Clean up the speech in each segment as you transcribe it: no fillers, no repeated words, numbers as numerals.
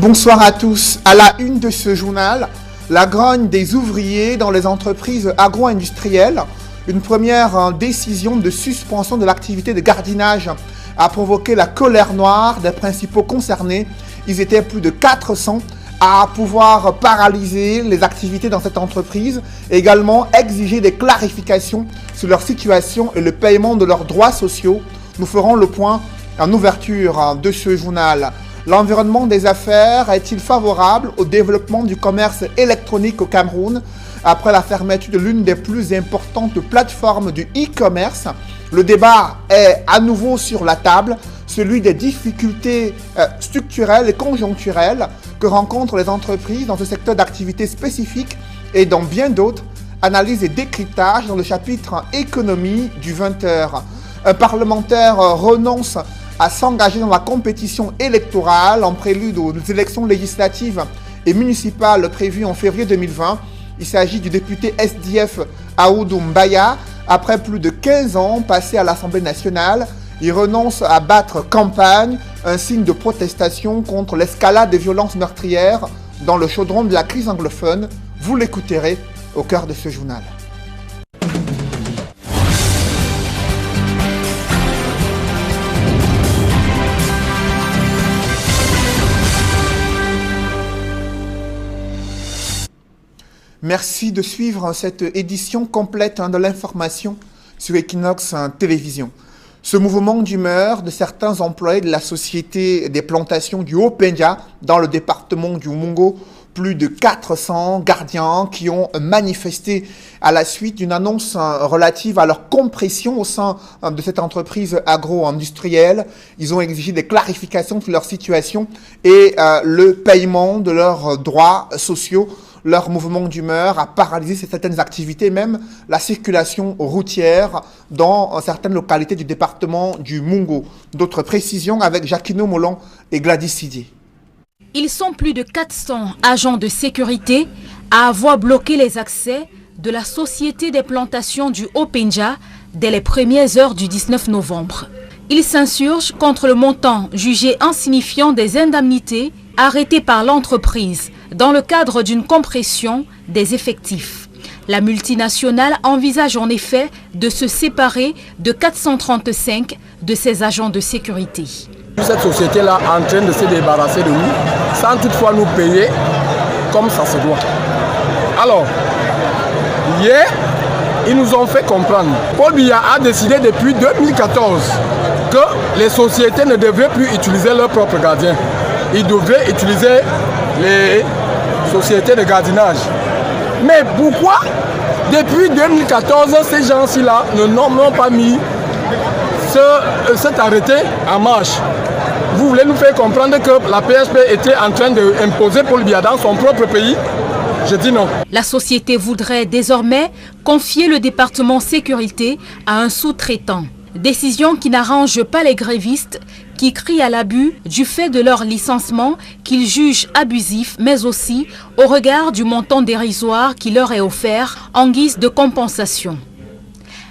Bonsoir à tous. À la une de ce journal, la grogne des ouvriers dans les entreprises agro-industrielles. Une première décision de suspension de l'activité de gardiennage a provoqué la colère noire des principaux concernés. Ils étaient plus de 400 à pouvoir paralyser les activités dans cette entreprise et également exiger des clarifications sur leur situation et le paiement de leurs droits sociaux. Nous ferons le point en ouverture de ce journal. L'environnement des affaires est-il favorable au développement du commerce électronique au Cameroun? Après la fermeture de l'une des plus importantes plateformes du e-commerce, le débat est à nouveau sur la table, celui des difficultés structurelles et conjoncturelles que rencontrent les entreprises dans ce secteur d'activité spécifique et dans bien d'autres. Analyse et décryptage dans le chapitre économie du 20h. Un parlementaire renonce à s'engager dans la compétition électorale en prélude aux élections législatives et municipales prévues en février 2020. Il s'agit du député SDF Aoudou Mbaya. Après plus de 15 ans passés à l'Assemblée nationale, il renonce à battre campagne, un signe de protestation contre l'escalade des violences meurtrières dans le chaudron de la crise anglophone. Vous l'écouterez au cœur de ce journal. Merci de suivre cette édition complète de l'information sur Equinox Télévision. Ce mouvement d'humeur de certains employés de la société des plantations du Haut-Pendja dans le département du Mungo, plus de 400 gardiens qui ont manifesté à la suite d'une annonce relative à leur compression au sein de cette entreprise agro-industrielle. Ils ont exigé des clarifications sur leur situation et le paiement de leurs droits sociaux. Leur mouvement d'humeur a paralysé certaines activités, même la circulation routière dans certaines localités du département du Mungo. D'autres précisions avec Jacquino Molon et Gladys Sidier. Ils sont plus de 400 agents de sécurité à avoir bloqué les accès de la Société des plantations du Haut-Pendja dès les premières heures du 19 novembre. Ils s'insurgent contre le montant jugé insignifiant des indemnités arrêtées par l'entreprise dans le cadre d'une compression des effectifs. La multinationale envisage en effet de se séparer de 435 de ses agents de sécurité. Cette société-là est en train de se débarrasser de nous sans toutefois nous payer comme ça se doit. Alors, hier, ils nous ont fait comprendre. Paul Biya a décidé depuis 2014 que les sociétés ne devraient plus utiliser leurs propres gardiens. Ils devraient utiliser les sociétés de gardiennage. Mais pourquoi, depuis 2014, ces gens-ci-là n'ont pas mis cet arrêté en marche? Vous voulez nous faire comprendre que la PHP était en train d'imposer Paul Biya dans son propre pays? Je dis non. La société voudrait désormais confier le département sécurité à un sous-traitant. Décision qui n'arrange pas les grévistes qui crient à l'abus du fait de leur licenciement qu'ils jugent abusif, mais aussi au regard du montant dérisoire qui leur est offert en guise de compensation.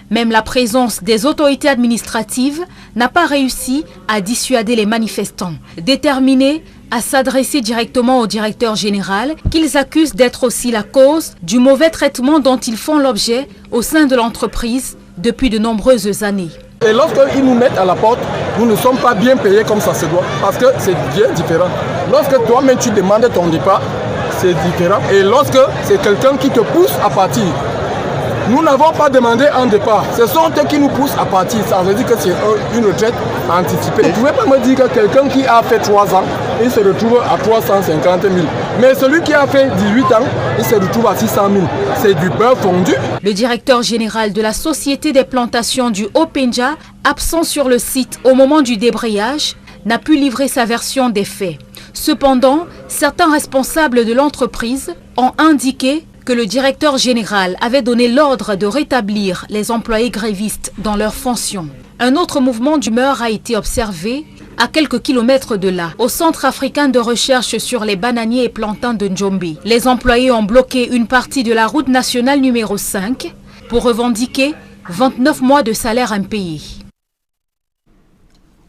Même la présence des autorités administratives n'a pas réussi à dissuader les manifestants, déterminés à s'adresser directement au directeur général, qu'ils accusent d'être aussi la cause du mauvais traitement dont ils font l'objet au sein de l'entreprise depuis de nombreuses années. Et lorsqu'ils nous mettent à la porte, nous ne sommes pas bien payés comme ça se doit, parce que c'est bien différent. Lorsque toi-même tu demandes ton départ, c'est différent. Et lorsque c'est quelqu'un qui te pousse à partir, nous n'avons pas demandé un départ. Ce sont eux qui nous poussent à partir. Ça veut dire que c'est une retraite anticipée. Vous ne pouvez pas me dire que quelqu'un qui a fait 3 ans, il se retrouve à 350 000. Mais celui qui a fait 18 ans, il se retrouve à 600 000. C'est du beurre fondu. Le directeur général de la Société des plantations du Haut-Pendja, absent sur le site au moment du débrayage, n'a pu livrer sa version des faits. Cependant, certains responsables de l'entreprise ont indiqué que le directeur général avait donné l'ordre de rétablir les employés grévistes dans leurs fonctions. Un autre mouvement d'humeur a été observé à quelques kilomètres de là, au Centre africain de recherche sur les bananiers et plantains de Njombe. Les employés ont bloqué une partie de la route nationale numéro 5 pour revendiquer 29 mois de salaire impayés.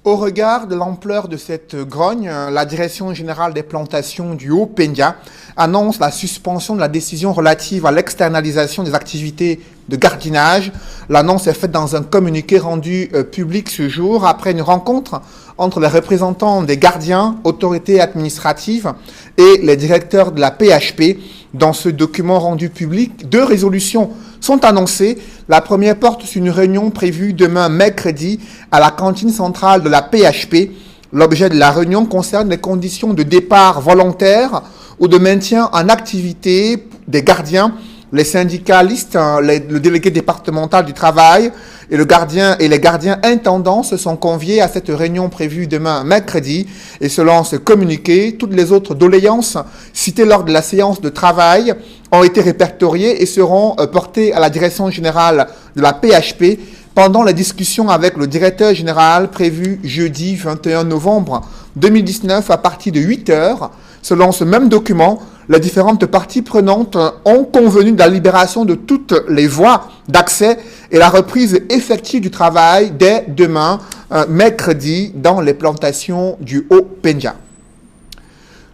Au regard de l'ampleur de cette grogne, la Direction générale des plantations du Haut-Pendia annonce la suspension de la décision relative à l'externalisation des activités de gardiennage. L'annonce est faite dans un communiqué rendu public ce jour après une rencontre entre les représentants des gardiens, autorités administratives et les directeurs de la PHP. Dans ce document rendu public, 2 résolutions sont annoncées. La première porte sur une réunion prévue demain mercredi à la cantine centrale de la PHP. L'objet de la réunion concerne les conditions de départ volontaire ou de maintien en activité des gardiens. Les syndicalistes, le délégué départemental du travail et les gardiens intendants se sont conviés à cette réunion prévue demain mercredi. Et selon ce communiqué, toutes les autres doléances citées lors de la séance de travail ont été répertoriées et seront portées à la direction générale de la PHP pendant les discussions avec le directeur général prévues jeudi 21 novembre 2019 à partir de 8 heures. Selon ce même document, les différentes parties prenantes ont convenu de la libération de toutes les voies d'accès et la reprise effective du travail dès demain, mercredi, dans les plantations du Haut-Pendia.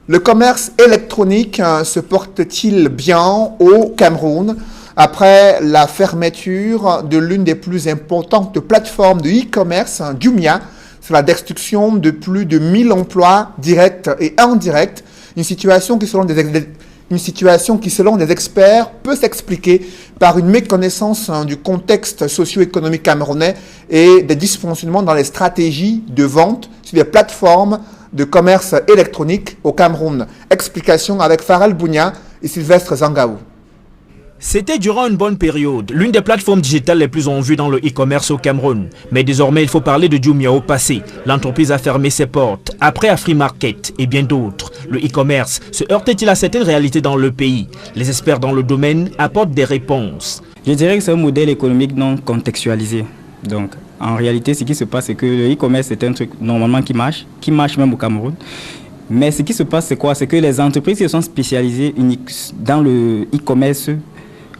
Le commerce électronique se porte-t-il bien au Cameroun après la fermeture de l'une des plus importantes plateformes de e-commerce, Jumia, sur la destruction de plus de 1000 emplois directs et indirects, une situation qui, selon des experts, peut s'expliquer par une méconnaissance du contexte socio-économique camerounais et des dysfonctionnements dans les stratégies de vente sur les plateformes de commerce électronique au Cameroun. Explication avec Farel Bounia et Sylvestre Zangaou. C'était durant une bonne période, l'une des plateformes digitales les plus en vue dans le e-commerce au Cameroun. Mais désormais, il faut parler de Jumia au passé. L'entreprise a fermé ses portes, après Afrimarket et bien d'autres. Le e-commerce se heurte-t-il à certaines réalités dans le pays? Les experts dans le domaine apportent des réponses. Je dirais que c'est un modèle économique non contextualisé. Donc, en réalité, ce qui se passe, c'est que le e-commerce est un truc normalement qui marche même au Cameroun. Mais ce qui se passe, c'est quoi? C'est que les entreprises qui sont spécialisées dans le e-commerce,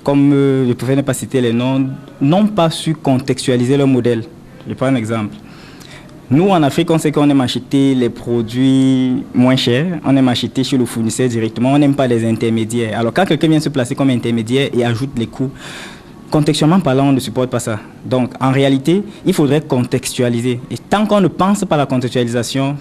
comme je préfère ne pas citer les noms, n'ont pas su contextualiser leur modèle. Je prends un exemple. Nous, en Afrique, on sait qu'on aime acheter les produits moins chers, on aime acheter chez le fournisseur directement, on n'aime pas les intermédiaires. Alors, quand quelqu'un vient se placer comme intermédiaire et ajoute les coûts, contextuellement parlant, on ne supporte pas ça. Donc, en réalité, il faudrait contextualiser. Et tant qu'on ne pense pas à la contextualisation,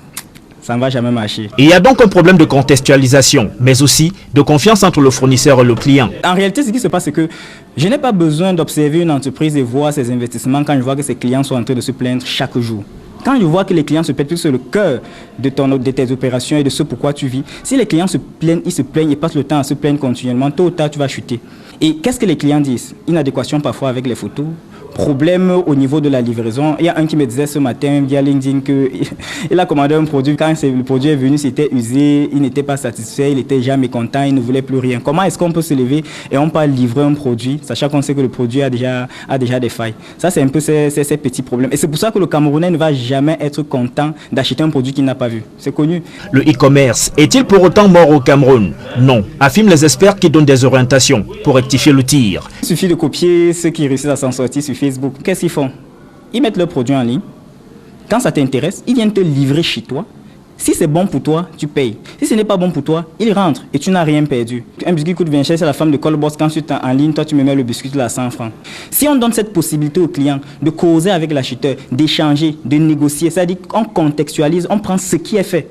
ça ne va jamais marcher. Il y a donc un problème de contextualisation, mais aussi de confiance entre le fournisseur et le client. En réalité, ce qui se passe, c'est que je n'ai pas besoin d'observer une entreprise et voir ses investissements quand je vois que ses clients sont en train de se plaindre chaque jour. Quand je vois que les clients se plaignent plus sur le cœur de tes opérations et de ce pourquoi tu vis, si les clients se plaignent et passent le temps à se plaindre continuellement, tôt ou tard, tu vas chuter. Et qu'est-ce que les clients disent? Inadéquation parfois avec les photos, problème au niveau de la livraison. Il y a un qui me disait ce matin via LinkedIn qu'il a commandé un produit. Quand le produit est venu, c'était usé, il n'était pas satisfait, il était déjà mécontent, il ne voulait plus rien. Comment est-ce qu'on peut se lever et on peut livrer un produit, sachant qu'on sait que le produit a déjà des failles? Ça, c'est un peu ces petits problèmes. Et c'est pour ça que le Camerounais ne va jamais être content d'acheter un produit qu'il n'a pas vu. C'est connu. Le e-commerce est-il pour autant mort au Cameroun? Non, affirment les experts qui donnent des orientations pour rectifier le tir. Il suffit de copier ceux qui réussissent à s'en sortir sur Facebook. Qu'est-ce qu'ils font? Ils mettent leurs produits en ligne. Quand ça t'intéresse, ils viennent te livrer chez toi. Si c'est bon pour toi, tu payes. Si ce n'est pas bon pour toi, ils rentrent et tu n'as rien perdu. Un biscuit coûte 20 cher, c'est la femme de Colboss. Quand tu es en ligne, toi tu me mets le biscuit à 100 francs. Si on donne cette possibilité au client de causer avec l'acheteur, d'échanger, de négocier, c'est-à-dire qu'on contextualise, on prend ce qui est fait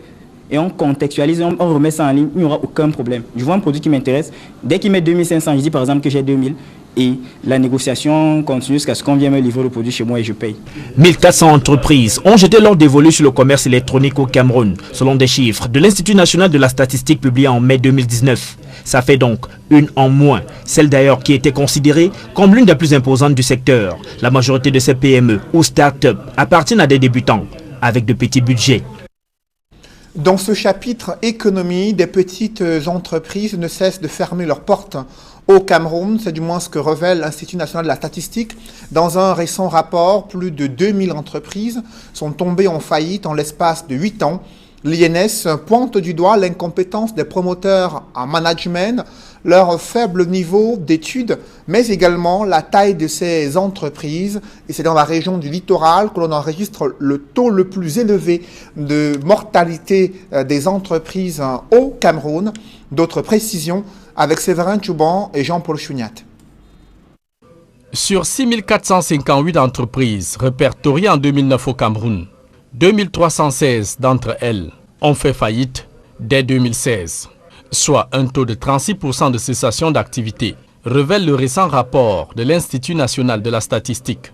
et on contextualise, on remet ça en ligne, il n'y aura aucun problème. Je vois un produit qui m'intéresse, dès qu'il met 2500, je dis par exemple que j'ai 2000. Et la négociation continue jusqu'à ce qu'on vienne me livrer le produit chez moi et je paye. 1400 entreprises ont jeté leur dévolu sur le commerce électronique au Cameroun, selon des chiffres de l'Institut national de la statistique publiés en mai 2019. Ça fait donc une en moins, celle d'ailleurs qui était considérée comme l'une des plus imposantes du secteur. La majorité de ces PME ou start-up appartiennent à des débutants avec de petits budgets. Dans ce chapitre économie, des petites entreprises ne cessent de fermer leurs portes au Cameroun. C'est du moins ce que révèle l'Institut national de la statistique. Dans un récent rapport, plus de 2000 entreprises sont tombées en faillite en l'espace de 8 ans. L'INS pointe du doigt l'incompétence des promoteurs en management, leur faible niveau d'études, mais également la taille de ces entreprises. Et c'est dans la région du littoral que l'on enregistre le taux le plus élevé de mortalité des entreprises au Cameroun. D'autres précisions avec Séverin Tchouban et Jean-Paul Chouniat. Sur 6 458 entreprises répertoriées en 2009 au Cameroun, 2316 d'entre elles ont fait faillite dès 2016, soit un taux de 36% de cessation d'activité, révèle le récent rapport de l'Institut national de la statistique.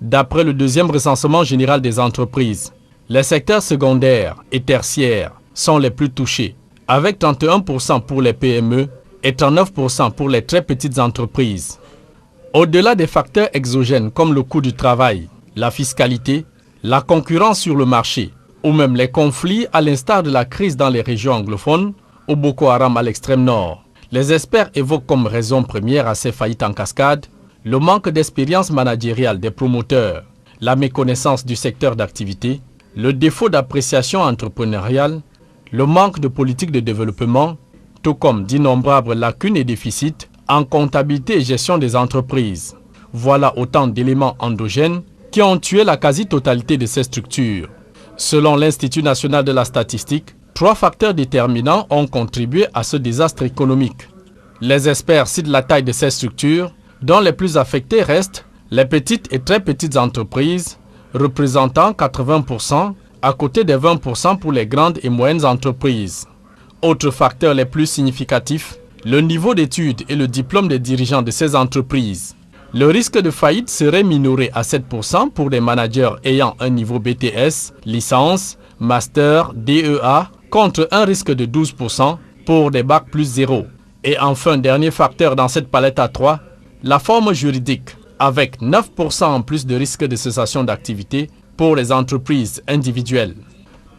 D'après le deuxième recensement général des entreprises, les secteurs secondaires et tertiaires sont les plus touchés, avec 31% pour les PME et 39% pour les très petites entreprises. Au-delà des facteurs exogènes comme le coût du travail, la fiscalité, la concurrence sur le marché ou même les conflits à l'instar de la crise dans les régions anglophones ou Boko Haram à l'extrême nord, les experts évoquent comme raison première à ces faillites en cascade le manque d'expérience managériale des promoteurs, la méconnaissance du secteur d'activité, le défaut d'appréciation entrepreneuriale, le manque de politique de développement, tout comme d'innombrables lacunes et déficits en comptabilité et gestion des entreprises. Voilà autant d'éléments endogènes qui ont tué la quasi-totalité de ces structures. Selon l'Institut national de la statistique, 3 facteurs déterminants ont contribué à ce désastre économique. Les experts citent la taille de ces structures, dont les plus affectées restent les petites et très petites entreprises, représentant 80%, à côté des 20% pour les grandes et moyennes entreprises. Autres facteurs les plus significatifs, le niveau d'études et le diplôme des dirigeants de ces entreprises. Le risque de faillite serait minoré à 7% pour des managers ayant un niveau BTS, licence, master, DEA, contre un risque de 12% pour des bacs plus 0. Et enfin, dernier facteur dans cette palette à 3, la forme juridique, avec 9% en plus de risque de cessation d'activité pour les entreprises individuelles.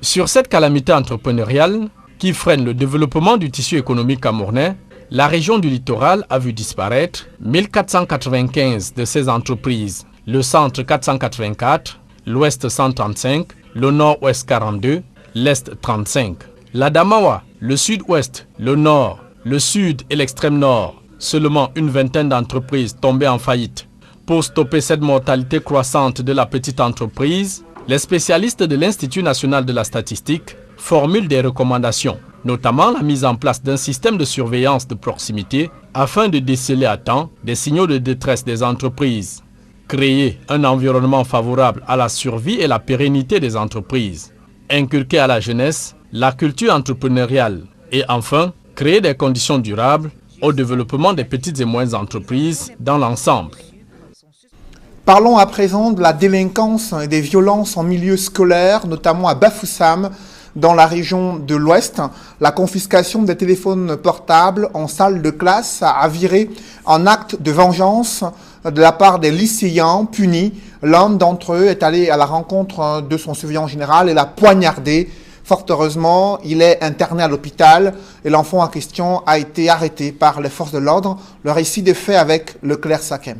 Sur cette calamité entrepreneuriale qui freine le développement du tissu économique camerounais, la région du littoral a vu disparaître 1495 de ces entreprises, le centre 484, l'ouest 135, le nord-ouest 42, l'est 35. La Damawa, le sud-ouest, le nord, le sud et l'extrême nord, seulement une vingtaine d'entreprises tombées en faillite. Pour stopper cette mortalité croissante de la petite entreprise, les spécialistes de l'Institut national de la statistique formulent des recommandations, notamment la mise en place d'un système de surveillance de proximité afin de déceler à temps des signaux de détresse des entreprises, créer un environnement favorable à la survie et la pérennité des entreprises, inculquer à la jeunesse la culture entrepreneuriale et enfin, créer des conditions durables au développement des petites et moyennes entreprises dans l'ensemble. Parlons à présent de la délinquance et des violences en milieu scolaire, notamment à Bafoussam, dans la région de l'Ouest. La confiscation des téléphones portables en salle de classe a viré en acte de vengeance de la part des lycéens punis. L'un d'entre eux est allé à la rencontre de son surveillant général et l'a poignardé. Fort heureusement, il est interné à l'hôpital et l'enfant en question a été arrêté par les forces de l'ordre. Le récit des faits avec Leclerc Sakem.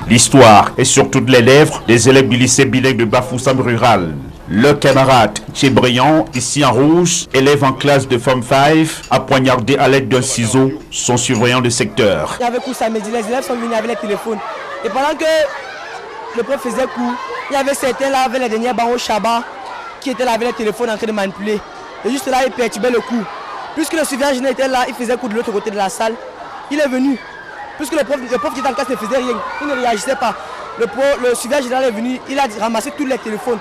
L'histoire est sur toutes les lèvres des élèves du lycée bilingue de Bafoussam rural. Le camarade Tchébriand, ici en rouge, élève en classe de Form 5, a poignardé à l'aide d'un ciseau son surveillant de secteur. Il y avait cours samedi, les élèves sont venus avec les téléphones. Et pendant que le prof faisait cours, il y avait certains là avec les derniers bancs au Chabat qui étaient là avec les téléphones en train de manipuler. Et juste là, il perturbait le cours. Puisque le surveillant général était là, il faisait cours de l'autre côté de la salle. Il est venu. Puisque le prof qui était en classe ne faisait rien, il ne réagissait pas. Le surveillant général est venu, il a ramassé tous les téléphones.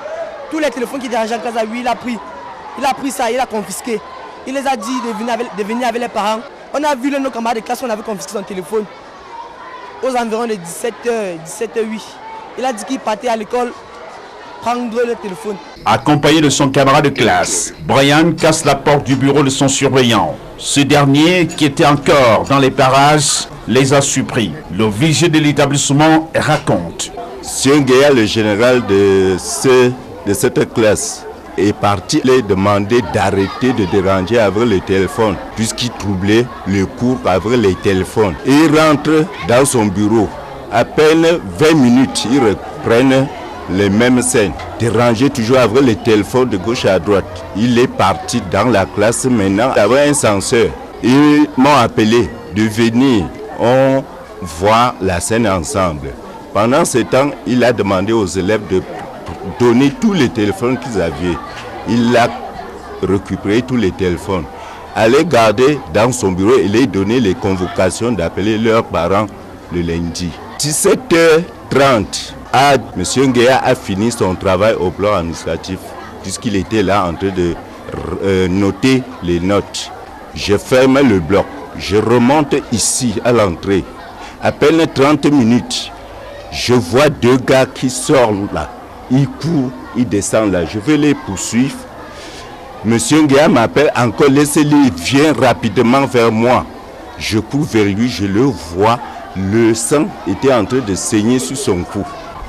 Tous les téléphones qui étaient en classe à lui, il a pris ça, il a confisqué. Il les a dit de venir avec les parents. On a vu nos camarades de classe, on avait confisqué son téléphone. Aux environs de 17h08. Il a dit qu'il partait à l'école prendre le téléphone. Accompagné de son camarade de classe, Brian casse la porte du bureau de son surveillant. Ce dernier, qui était encore dans les parages, les a surpris. Le vigile de l'établissement raconte. Sionguea, le général de cette classe, est parti les demander d'arrêter de déranger avec le téléphone, puisqu'il troublait le cours avec les téléphones. Et il rentre dans son bureau. À peine 20 minutes, ils reprennent les mêmes scènes. Déranger toujours avec les téléphones de gauche à droite. Il est parti dans la classe maintenant avec un censeur. Ils m'ont appelé de venir. On voit la scène ensemble. Pendant ce temps, il a demandé aux élèves de donner tous les téléphones qu'ils avaient. Il a récupéré tous les téléphones. Allez garder dans son bureau et les donner les convocations d'appeler leurs parents le lundi. 17h30, M. Nguéa a fini son travail au plan administratif puisqu'il était là en train de noter les notes. Je ferme le bloc. Je remonte ici à l'entrée. À peine 30 minutes, je vois deux gars qui sortent là. Ils courent, ils descendent là. Je vais les poursuivre. Monsieur Nguéa m'appelle encore, laissez-les, viens rapidement vers moi. Je cours vers lui, je le vois. Le sang était en train de saigner sur son cou.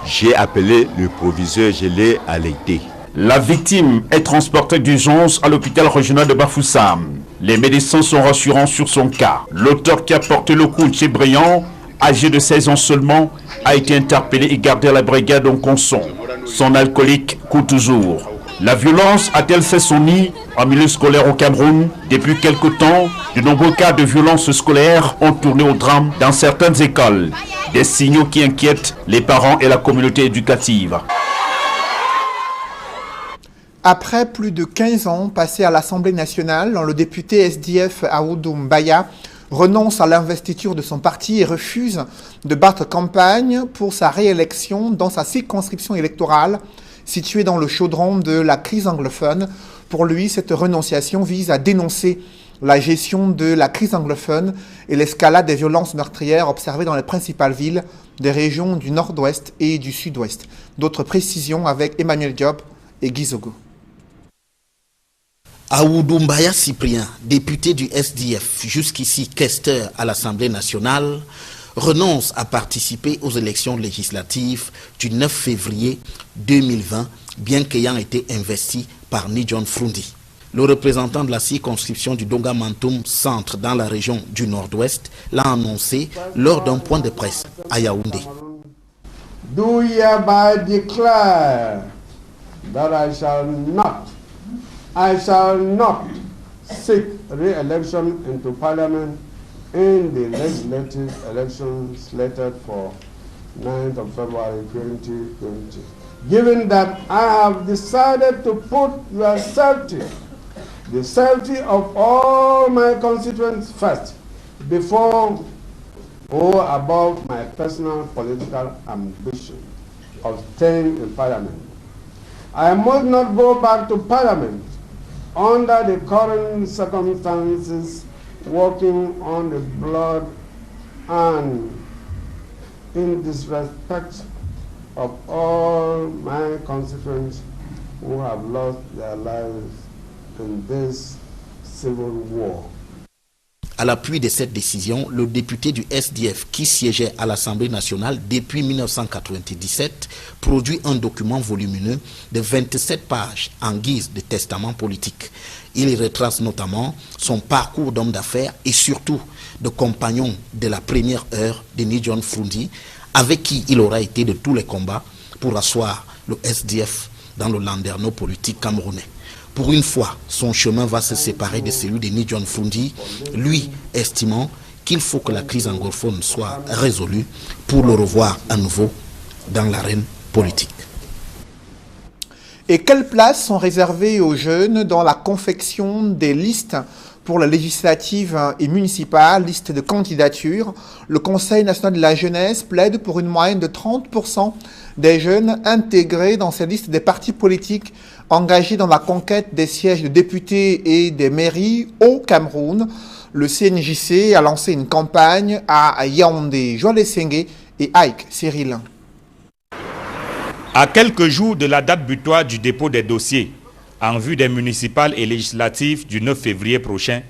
J'ai appelé le proviseur, je l'ai allaité. La victime est transportée d'urgence à l'hôpital régional de Bafoussam. Les médecins sont rassurants sur son cas. L'auteur qui a porté le coup, Tchébriand, âgé de 16 ans seulement, a été interpellé et gardé à la brigade en Conson. Son alcoolique court toujours. La violence a-t-elle fait son nid en milieu scolaire au Cameroun? Depuis quelque temps, de nombreux cas de violence scolaire ont tourné au drame dans certaines écoles. Des signaux qui inquiètent les parents et la communauté éducative. Après plus de 15 ans passés à l'Assemblée nationale, le député SDF Aoudou Mbaya renonce à l'investiture de son parti et refuse de battre campagne pour sa réélection dans sa circonscription électorale située dans le chaudron de la crise anglophone. Pour lui, cette renonciation vise à dénoncer la gestion de la crise anglophone et l'escalade des violences meurtrières observées dans les principales villes des régions du nord-ouest et du sud-ouest. D'autres précisions avec Emmanuel Diop et Guy Zogo. Aoudou Mbaya Cyprien, député du SDF, jusqu'ici questeur à l'Assemblée nationale, renonce à participer aux élections législatives du 9 février 2020, bien qu'ayant été investi par Nidjon Frundi. Le représentant de la circonscription du Donga Mantoum Centre dans la région du Nord-Ouest l'a annoncé lors d'un point de presse à Yaoundé. Douyaba declare that I shall not seek re-election into Parliament in the legislative elections slated for 9th of February 2020. Given that I have decided to put your safety, the safety of all my constituents first, before or above my personal political ambition of staying in Parliament. I must not go back to Parliament under the current circumstances, working on the blood and in disrespect of all my constituents who have lost their lives in this civil war. À l'appui de cette décision, le député du SDF qui siégeait à l'Assemblée nationale depuis 1997 produit un document volumineux de 27 pages en guise de testament politique. Il y retrace notamment son parcours d'homme d'affaires et surtout de compagnon de la première heure de Nidjon Frundi, avec qui il aura été de tous les combats pour asseoir le SDF dans le landerneau politique camerounais. Pour une fois, son chemin va se séparer de celui de Nidjon Frundi, lui estimant qu'il faut que la crise anglophone soit résolue pour le revoir à nouveau dans l'arène politique. Et quelles places sont réservées aux jeunes dans la confection des listes pour la législative et municipale, liste de candidatures? Le Conseil national de la jeunesse plaide pour une moyenne de 30% des jeunes intégrés dans ces listes des partis politiques engagés dans la conquête des sièges de députés et des mairies au Cameroun. Le CNJC a lancé une campagne à Yaoundé. Joël Sengue et Ike Cyril. À quelques jours de la date butoir du dépôt des dossiers, en vue des municipales et législatives du 9 février prochain,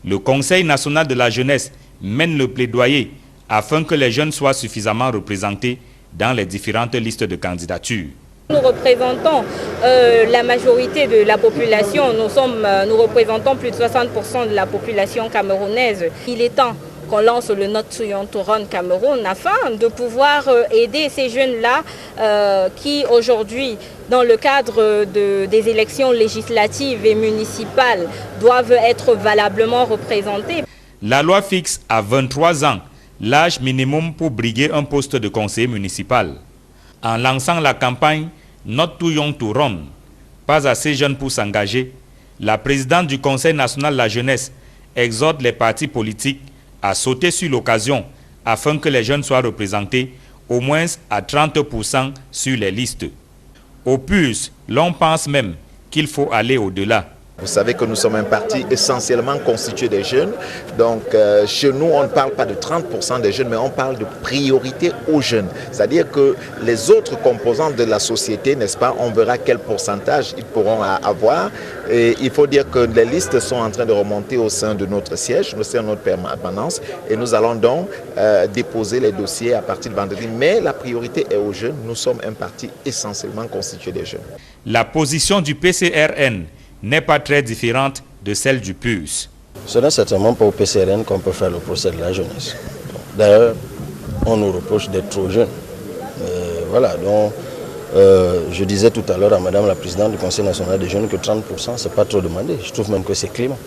le Conseil national de la jeunesse mène le plaidoyer afin que les jeunes soient suffisamment représentés dans les différentes listes de candidatures. Nous représentons la majorité de la population, nous représentons plus de 60% de la population camerounaise. Il est temps qu'on lance le Not Tuyon to Run Cameroun afin de pouvoir aider ces jeunes-là qui aujourd'hui, dans le cadre des élections législatives et municipales, doivent être valablement représentés. La loi fixe à 23 ans l'âge minimum pour briguer un poste de conseiller municipal. En lançant la campagne Not Too Young to Run, pas assez jeune pour s'engager, la présidente du Conseil national de la jeunesse exhorte les partis politiques à sauter sur l'occasion afin que les jeunes soient représentés au moins à 30% sur les listes. Au plus, l'on pense même qu'il faut aller au-delà. Vous savez que nous sommes un parti essentiellement constitué des jeunes. Donc chez nous, on ne parle pas de 30% des jeunes, mais on parle de priorité aux jeunes. C'est-à-dire que les autres composants de la société, n'est-ce pas, on verra quel pourcentage ils pourront avoir. Et il faut dire que les listes sont en train de remonter au sein de notre siège, au sein de notre permanence. Et nous allons donc déposer les dossiers à partir de vendredi. Mais la priorité est aux jeunes. Nous sommes un parti essentiellement constitué des jeunes. La position du PCRN n'est pas très différente de celle du PUS. Ce n'est certainement pas au PCRN qu'on peut faire le procès de la jeunesse. D'ailleurs, on nous reproche d'être trop jeunes. Voilà, donc je disais tout à l'heure à Madame la Présidente du Conseil national des jeunes que 30%, ce n'est pas trop demandé. Je trouve même que c'est clément.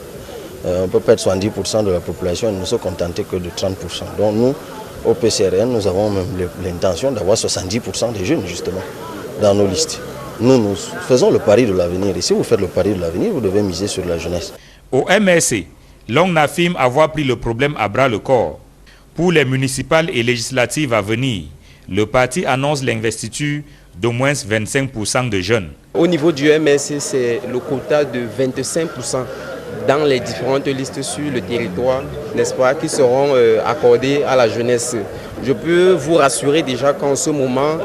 On peut perdre 70% de la population et ne se contenter que de 30%. Donc nous, au PCRN, nous avons même l'intention d'avoir 70% des jeunes, justement, dans nos listes. Nous faisons le pari de l'avenir. Et si vous faites le pari de l'avenir, vous devez miser sur la jeunesse. Au MRC, l'on affirme avoir pris le problème à bras le corps. Pour les municipales et législatives à venir, le parti annonce l'investiture d'au moins 25% de jeunes. Au niveau du MRC, c'est le quota de 25% dans les différentes listes sur le territoire, n'est-ce pas, qui seront accordées à la jeunesse. Je peux vous rassurer déjà qu'en ce moment,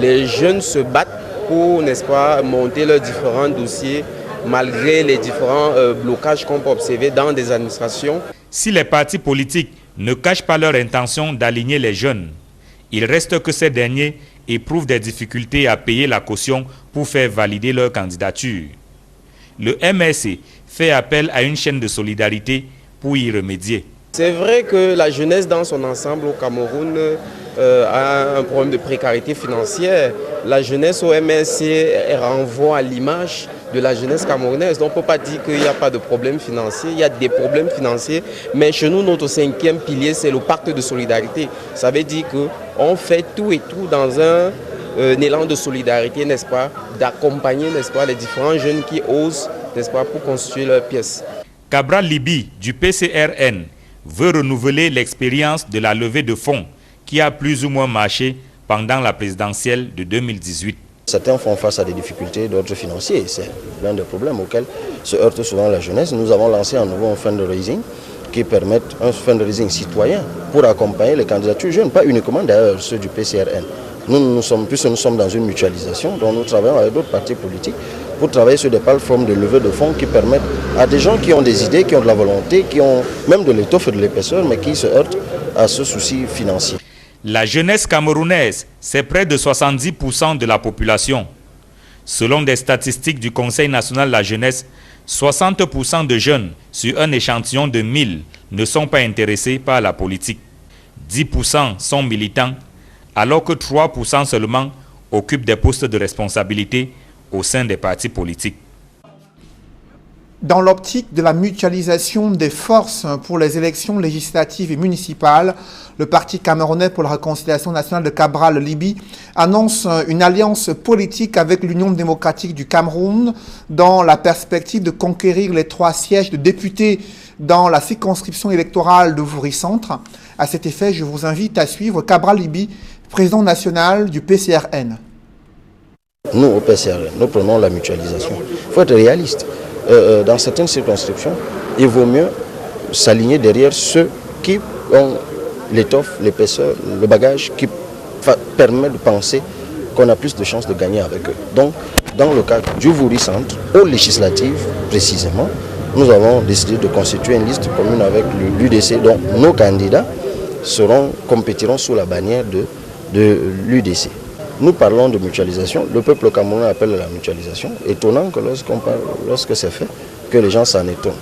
les jeunes se battent pour, n'est-ce pas, monter leurs différents dossiers malgré les différents blocages qu'on peut observer dans des administrations. Si les partis politiques ne cachent pas leur intention d'aligner les jeunes, il reste que ces derniers éprouvent des difficultés à payer la caution pour faire valider leur candidature. Le MRC fait appel à une chaîne de solidarité pour y remédier. C'est vrai que la jeunesse dans son ensemble au Cameroun a un problème de précarité financière. La jeunesse au MRC renvoie à l'image de la jeunesse camerounaise. Donc on ne peut pas dire qu'il n'y a pas de problème financier. Il y a des problèmes financiers. Mais chez nous, notre cinquième pilier, c'est le pacte de solidarité. Ça veut dire qu'on fait tout et tout dans un élan de solidarité, n'est-ce pas, d'accompagner, n'est-ce pas, les différents jeunes qui osent, n'est-ce pas, pour constituer leurs pièces. Cabral Libi du PCRN veut renouveler l'expérience de la levée de fonds qui a plus ou moins marché pendant la présidentielle de 2018. Certains font face à des difficultés d'ordre financier. C'est l'un des problèmes auxquels se heurte souvent la jeunesse. Nous avons lancé un nouveau fundraising qui permet un fundraising citoyen pour accompagner les candidatures jeunes, pas uniquement d'ailleurs ceux du PCRN. Nous sommes dans une mutualisation, donc nous travaillons avec d'autres partis politiques pour travailler sur des plateformes de levée de fonds qui permettent à des gens qui ont des idées, qui ont de la volonté, qui ont même de l'étoffe et de l'épaisseur, mais qui se heurtent à ce souci financier. La jeunesse camerounaise, c'est près de 70% de la population. Selon des statistiques du Conseil national de la jeunesse, 60% de jeunes sur un échantillon de 1000 ne sont pas intéressés par la politique. 10% sont militants, alors que 3% seulement occupent des postes de responsabilité au sein des partis politiques. Dans l'optique de la mutualisation des forces pour les élections législatives et municipales, le Parti camerounais pour la réconciliation nationale de Cabral Libi annonce une alliance politique avec l'Union démocratique du Cameroun dans la perspective de conquérir les 3 sièges de députés dans la circonscription électorale de Vouri-Centre. À cet effet, je vous invite à suivre Cabral Libi, président national du PCRN. Nous, au PCRN, nous prenons la mutualisation. Il faut être réaliste. Dans certaines circonscriptions, il vaut mieux s'aligner derrière ceux qui ont l'étoffe, l'épaisseur, le bagage qui permet de penser qu'on a plus de chances de gagner avec eux. Donc, dans le cas du Vouri-Centre, aux législatives précisément, nous avons décidé de constituer une liste commune avec l'UDC, dont nos candidats compétiront sous la bannière de l'UDC. Nous parlons de mutualisation, le peuple camerounais appelle la mutualisation. Étonnant que lorsque c'est fait, que les gens s'en étonnent.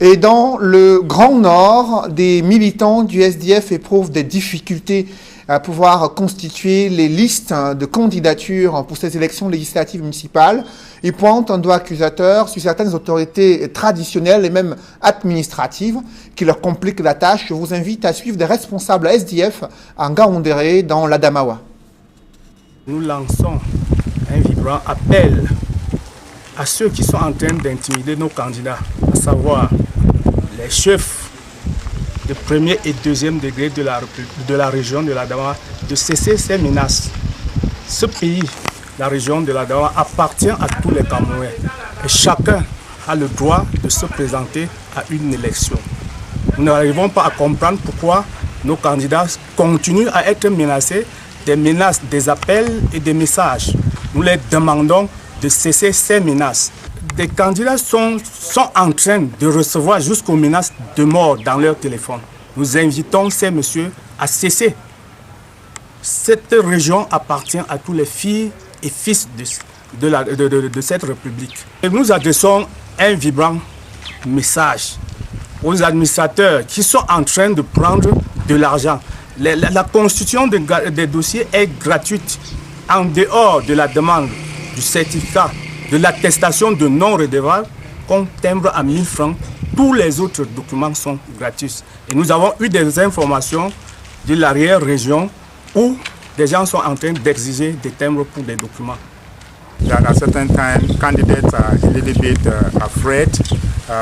Et dans le Grand Nord, des militants du SDF éprouvent des difficultés à pouvoir constituer les listes de candidatures pour ces élections législatives municipales. Ils pointent un doigt accusateur sur certaines autorités traditionnelles et même administratives qui leur compliquent la tâche. Je vous invite à suivre des responsables SDF en Ngaoundéré dans l'Adamawa. Nous lançons un vibrant appel à ceux qui sont en train d'intimider nos candidats, à savoir les chefs de premier et deuxième degré de la région de l'Adamawa, de cesser ces menaces. Ce pays, la région de l'Adamawa, appartient à tous les Camerounais et chacun a le droit de se présenter à une élection. Nous n'arrivons pas à comprendre pourquoi nos candidats continuent à être menacés, des menaces, des appels et des messages. Nous les demandons de cesser ces menaces. Des candidats sont en train de recevoir jusqu'aux menaces de mort dans leur téléphone. Nous invitons ces messieurs à cesser. Cette région appartient à tous les filles et fils de cette République. Et nous adressons un vibrant message aux administrateurs qui sont en train de prendre de l'argent. La constitution des dossiers est gratuite en dehors de la demande du certificat de l'attestation de non-redevable qu'on timbre à 1000 francs. Tous les autres documents sont gratuits. Et nous avons eu des informations de l'arrière-région où des gens sont en train d'exiger des timbres pour des documents. That at certain time, candidates are a little bit afraid.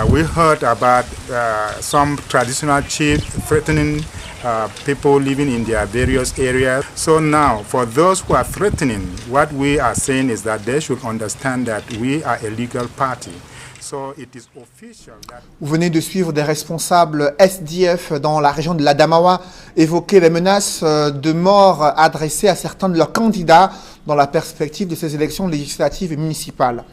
We heard about some traditional chiefs threatening people living in their various areas. So now, for those who are threatening, what we are saying is that they should understand that we are a legal party. So it is official that... Vous venez de suivre des responsables SDF dans la région de l'Adamawa évoquer les menaces de mort adressées à certains de leurs candidats dans la perspective de ces élections législatives et municipales.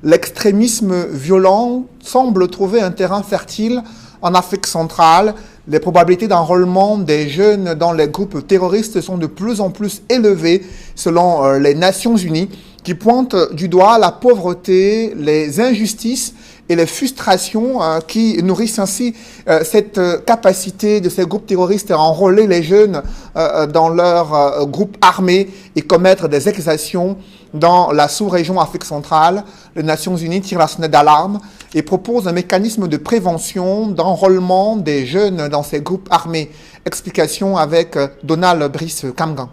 L'extrémisme violent semble trouver un terrain fertile en Afrique centrale. Les probabilités d'enrôlement des jeunes dans les groupes terroristes sont de plus en plus élevées selon les Nations Unies, qui pointent du doigt la pauvreté, les injustices et les frustrations qui nourrissent ainsi cette capacité de ces groupes terroristes à enrôler les jeunes dans leurs groupes armés et commettre des exactions dans la sous-région Afrique centrale. Les Nations Unies tirent la sonnette d'alarme et proposent un mécanisme de prévention d'enrôlement des jeunes dans ces groupes armés. Explication avec Donald Brice Kamgan.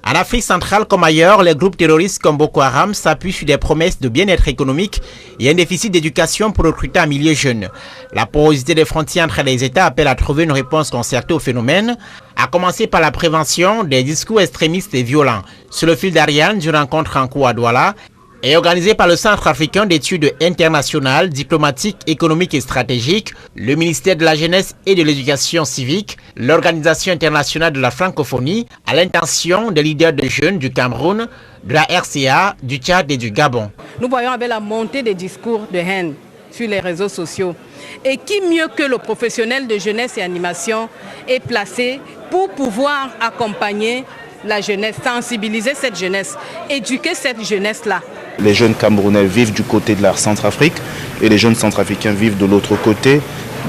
En Afrique centrale comme ailleurs, les groupes terroristes comme Boko Haram s'appuient sur des promesses de bien-être économique et un déficit d'éducation pour recruter un milieu jeune. La porosité des frontières entre les États appelle à trouver une réponse concertée au phénomène, à commencer par la prévention des discours extrémistes et violents. Sur le fil d'Ariane d'une rencontre en cours à Douala, et organisé par le Centre africain d'études internationales, diplomatiques, économiques et stratégiques, le ministère de la Jeunesse et de l'Éducation civique, l'Organisation internationale de la francophonie, à l'intention des leaders de jeunes du Cameroun, de la RCA, du Tchad et du Gabon. Nous voyons avec la montée des discours de haine sur les réseaux sociaux. Et qui mieux que le professionnel de jeunesse et animation est placé pour pouvoir accompagner la jeunesse, sensibiliser cette jeunesse, éduquer cette jeunesse-là. Les jeunes Camerounais vivent du côté de la Centrafrique et les jeunes Centrafricains vivent de l'autre côté,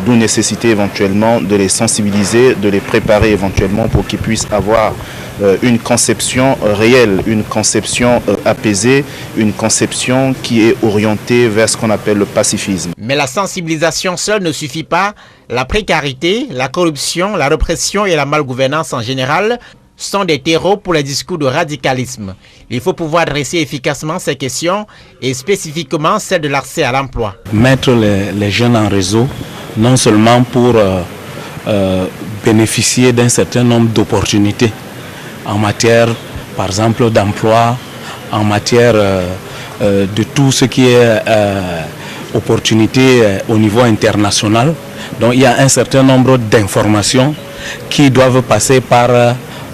d'où nécessité éventuellement de les sensibiliser, de les préparer éventuellement pour qu'ils puissent avoir une conception réelle, une conception apaisée, une conception qui est orientée vers ce qu'on appelle le pacifisme. Mais la sensibilisation seule ne suffit pas. La précarité, la corruption, la répression et la malgouvernance en général sont des terreaux pour les discours de radicalisme. Il faut pouvoir adresser efficacement ces questions et spécifiquement celle de l'accès à l'emploi. Mettre les jeunes en réseau, non seulement pour bénéficier d'un certain nombre d'opportunités en matière, par exemple, d'emploi, en matière de tout ce qui est opportunité au niveau international. Donc il y a un certain nombre d'informations qui doivent passer par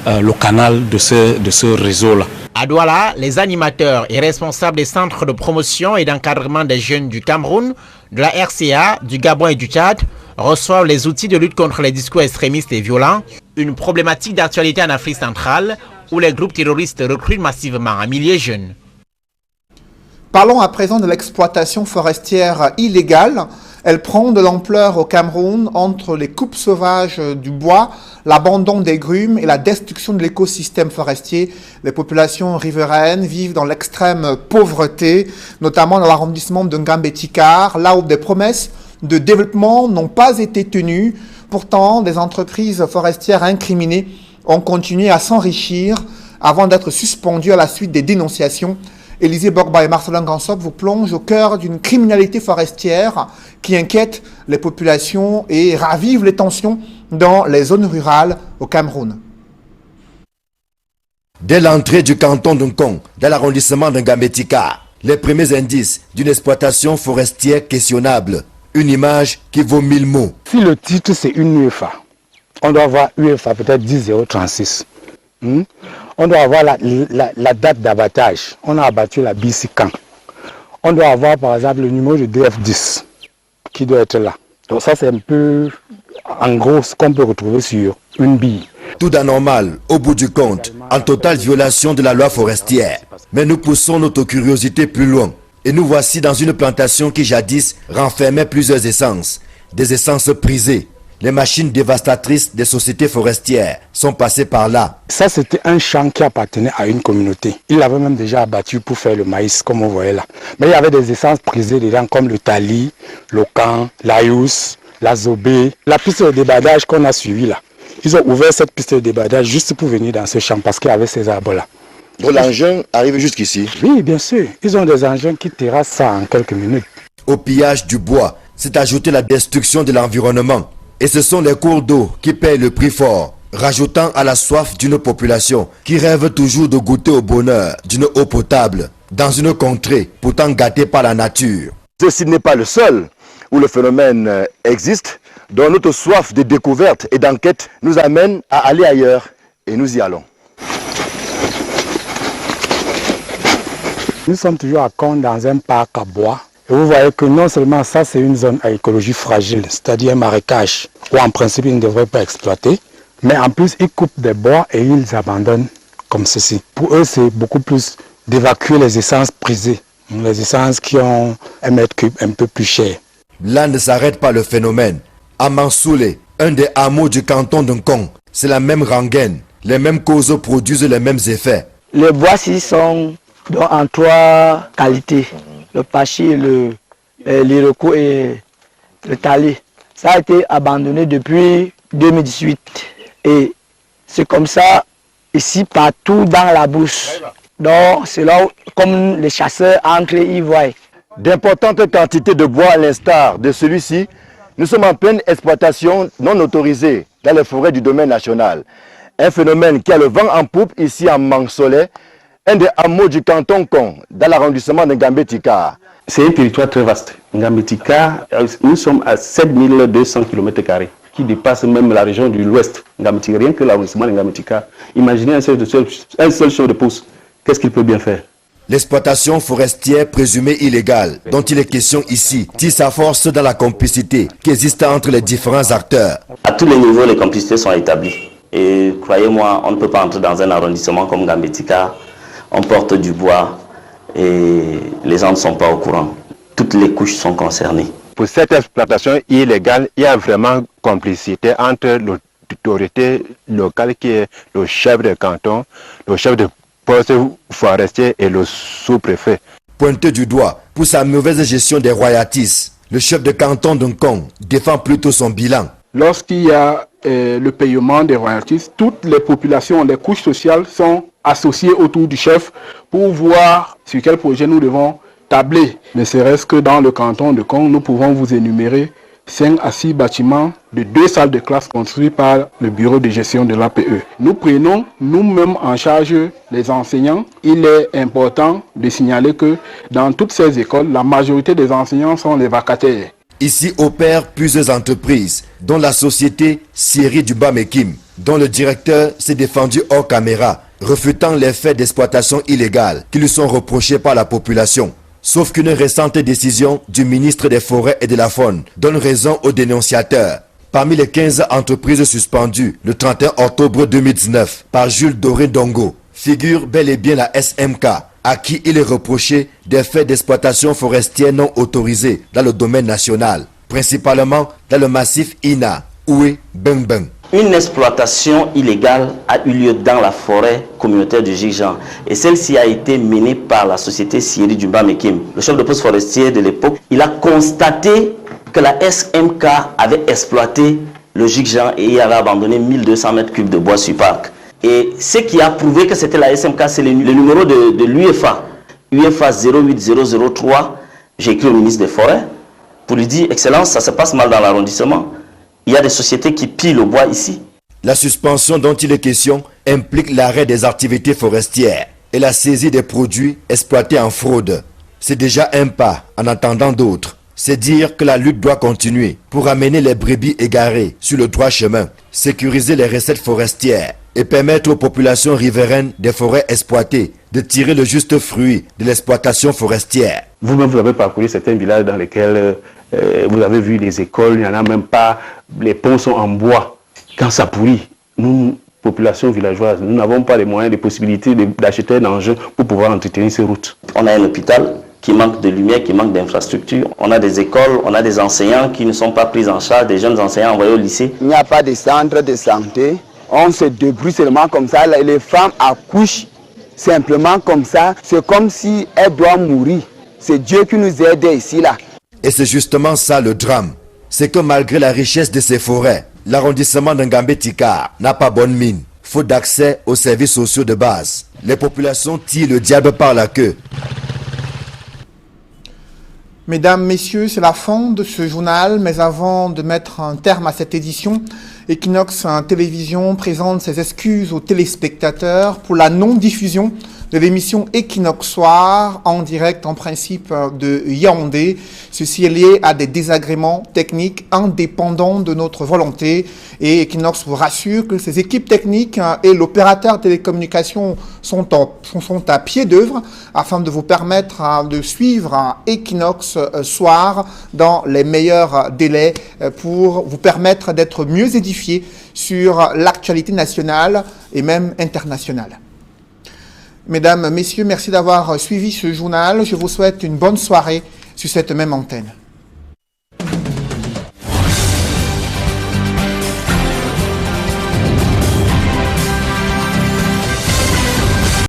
le canal de ce réseau-là. À Douala, les animateurs et responsables des centres de promotion et d'encadrement des jeunes du Cameroun, de la RCA, du Gabon et du Tchad reçoivent les outils de lutte contre les discours extrémistes et violents, une problématique d'actualité en Afrique centrale où les groupes terroristes recrutent massivement un millier jeunes. Parlons à présent de l'exploitation forestière illégale. Elle prend de l'ampleur au Cameroun entre les coupes sauvages du bois, l'abandon des grumes et la destruction de l'écosystème forestier. Les populations riveraines vivent dans l'extrême pauvreté, notamment dans l'arrondissement de Ngambé-Tikar, là où des promesses de développement n'ont pas été tenues. Pourtant, des entreprises forestières incriminées ont continué à s'enrichir avant d'être suspendues à la suite des dénonciations. Élisée Bogba et Marcelin Gansop vous plongent au cœur d'une criminalité forestière qui inquiète les populations et ravive les tensions dans les zones rurales au Cameroun. Dès l'entrée du canton d'Nkong, dans l'arrondissement de Ngambé-Tikar, les premiers indices d'une exploitation forestière questionnable. Une image qui vaut 1000 mots. Si le titre c'est une UFA, on doit avoir UFA peut-être 10036. On doit avoir la date d'abattage. On a abattu la BC quand. On doit avoir par exemple le numéro de DF10 qui doit être là. Donc ça c'est un peu en gros ce qu'on peut retrouver sur une bille. Tout d'anormal, au bout du compte, en totale violation de la loi forestière. Mais nous poussons notre curiosité plus loin. Et nous voici dans une plantation qui jadis renfermait plusieurs essences. Des essences prisées. Les machines dévastatrices des sociétés forestières sont passées par là. Ça, c'était un champ qui appartenait à une communauté. Ils l'avaient même déjà abattu pour faire le maïs, comme on voyait là. Mais il y avait des essences prisées dedans, comme le tali, le can, l'aïus, la zobé. La piste de débardage qu'on a suivie là. Ils ont ouvert cette piste de débardage juste pour venir dans ce champ parce qu'il y avait ces arbres-là. Donc l'engin arrive jusqu'ici? Oui, bien sûr. Ils ont des engins qui terrassent ça en quelques minutes. Au pillage du bois, s'est ajoutée la destruction de l'environnement. Et ce sont les cours d'eau qui payent le prix fort, rajoutant à la soif d'une population qui rêve toujours de goûter au bonheur d'une eau potable, dans une contrée pourtant gâtée par la nature. Ceci n'est pas le seul où le phénomène existe, dont notre soif de découverte et d'enquête nous amène à aller ailleurs, et nous y allons. Nous sommes toujours à Kong dans un parc à bois. Et vous voyez que non seulement ça c'est une zone à écologie fragile, c'est-à-dire un marécage, où en principe ils ne devraient pas exploiter, mais en plus ils coupent des bois et ils abandonnent comme ceci. Pour eux c'est beaucoup plus d'évacuer les essences prisées, les essences qui ont un mètre cube un peu plus cher. Là ne s'arrête pas le phénomène. À Mansoulé, un des hameaux du canton de Nkong, c'est la même rengaine. Les mêmes causes produisent les mêmes effets. Les bois-ci sont en 3 qualités. Le pachi, l'iroko et le tali. Ça a été abandonné depuis 2018. Et c'est comme ça, ici, partout dans la brousse. Donc, c'est là où, comme les chasseurs entrent, ils voient. D'importantes quantités de bois à l'instar de celui-ci, nous sommes en pleine exploitation non autorisée dans les forêts du domaine national. Un phénomène qui a le vent en poupe ici à Mansoulé, un des hameaux du canton Kong, dans l'arrondissement de Ngambé-Tikar. C'est un territoire très vaste. Ngambé-Tikar, nous sommes à 7200 km², qui dépasse même la région de l'ouest. Ngambé-Tikar, rien que l'arrondissement de Ngambé-Tikar. Imaginez un seul champ de pouce. Qu'est-ce qu'il peut bien faire? L'exploitation forestière présumée illégale, dont il est question ici, tire sa force dans la complicité qui existe entre les différents acteurs. À tous les niveaux, les complicités sont établies. Et croyez-moi, on ne peut pas entrer dans un arrondissement comme Ngambé-Tikar. On porte du bois et les gens ne sont pas au courant. Toutes les couches sont concernées. Pour cette exploitation illégale, il y a vraiment complicité entre l'autorité locale qui est le chef de canton, le chef de poste forestier et le sous-préfet. Pointé du doigt pour sa mauvaise gestion des royalties, le chef de canton de Nkong défend plutôt son bilan. Lorsqu'il y a le paiement des royalties, toutes les populations, les couches sociales sont associées autour du chef pour voir sur quel projet nous devons tabler. Ne serait-ce que dans le canton de Kong, nous pouvons vous énumérer 5 à 6 bâtiments de 2 salles de classe construits par le bureau de gestion de l'APE. Nous prenons nous-mêmes en charge les enseignants. Il est important de signaler que dans toutes ces écoles, la majorité des enseignants sont les vacataires. Ici opèrent plusieurs entreprises, dont la société Siri du Bamekim, dont le directeur s'est défendu hors caméra, refutant les faits d'exploitation illégale qui lui sont reprochés par la population. Sauf qu'une récente décision du ministre des Forêts et de la Faune donne raison aux dénonciateurs. Parmi les 15 entreprises suspendues le 31 octobre 2019 par Jules Doré Dongo, figure bel et bien la SMK, à qui il est reproché des faits d'exploitation forestière non autorisés dans le domaine national, principalement dans le massif Ina, Oué, Bengbeng. Une exploitation illégale a eu lieu dans la forêt communautaire du Jigjan et celle-ci a été menée par la société Sieri du Bamekim. Le chef de poste forestier de l'époque, il a constaté que la SMK avait exploité le Jigjan et il avait abandonné 1200 mètres cubes de bois sur parc. Et ce qui a prouvé que c'était la SMK, c'est le numéro de l'UEFA, UEFA 08003. J'ai écrit au ministre des Forêts pour lui dire, Excellence, ça se passe mal dans l'arrondissement. Il y a des sociétés qui pillent le bois ici. La suspension dont il est question implique l'arrêt des activités forestières et la saisie des produits exploités en fraude. C'est déjà un pas en attendant d'autres. C'est dire que la lutte doit continuer pour amener les brebis égarées sur le droit chemin, sécuriser les recettes forestières et permettre aux populations riveraines des forêts exploitées de tirer le juste fruit de l'exploitation forestière. Vous-même, vous avez parcouru certains villages dans lesquels vous avez vu les écoles, il n'y en a même pas, les ponts sont en bois. Quand ça pourrit, nous, population villageoise, nous n'avons pas les moyens, les possibilités d'acheter un engin pour pouvoir entretenir ces routes. On a un hôpital qui manque de lumière, qui manque d'infrastructures. On a des écoles, on a des enseignants qui ne sont pas pris en charge, des jeunes enseignants envoyés au lycée. Il n'y a pas de centre de santé. On se débrouille seulement comme ça. Les femmes accouchent simplement comme ça. C'est comme si elles doivent mourir. C'est Dieu qui nous aide ici, là. Et c'est justement ça le drame. C'est que malgré la richesse de ces forêts, l'arrondissement d'Ngambé-Tikar n'a pas bonne mine. Faute d'accès aux services sociaux de base. Les populations tirent le diable par la queue. Mesdames, Messieurs, c'est la fin de ce journal, mais avant de mettre un terme à cette édition, Equinox Télévision présente ses excuses aux téléspectateurs pour la non-diffusion de l'émission Equinox Soir en direct en principe de Yaoundé. Ceci est lié à des désagréments techniques indépendants de notre volonté et Equinox vous rassure que ses équipes techniques et l'opérateur télécommunications sont à pied d'œuvre afin de vous permettre de suivre Equinox Soir dans les meilleurs délais pour vous permettre d'être mieux édifiés sur l'actualité nationale et même internationale. Mesdames, Messieurs, merci d'avoir suivi ce journal. Je vous souhaite une bonne soirée sur cette même antenne.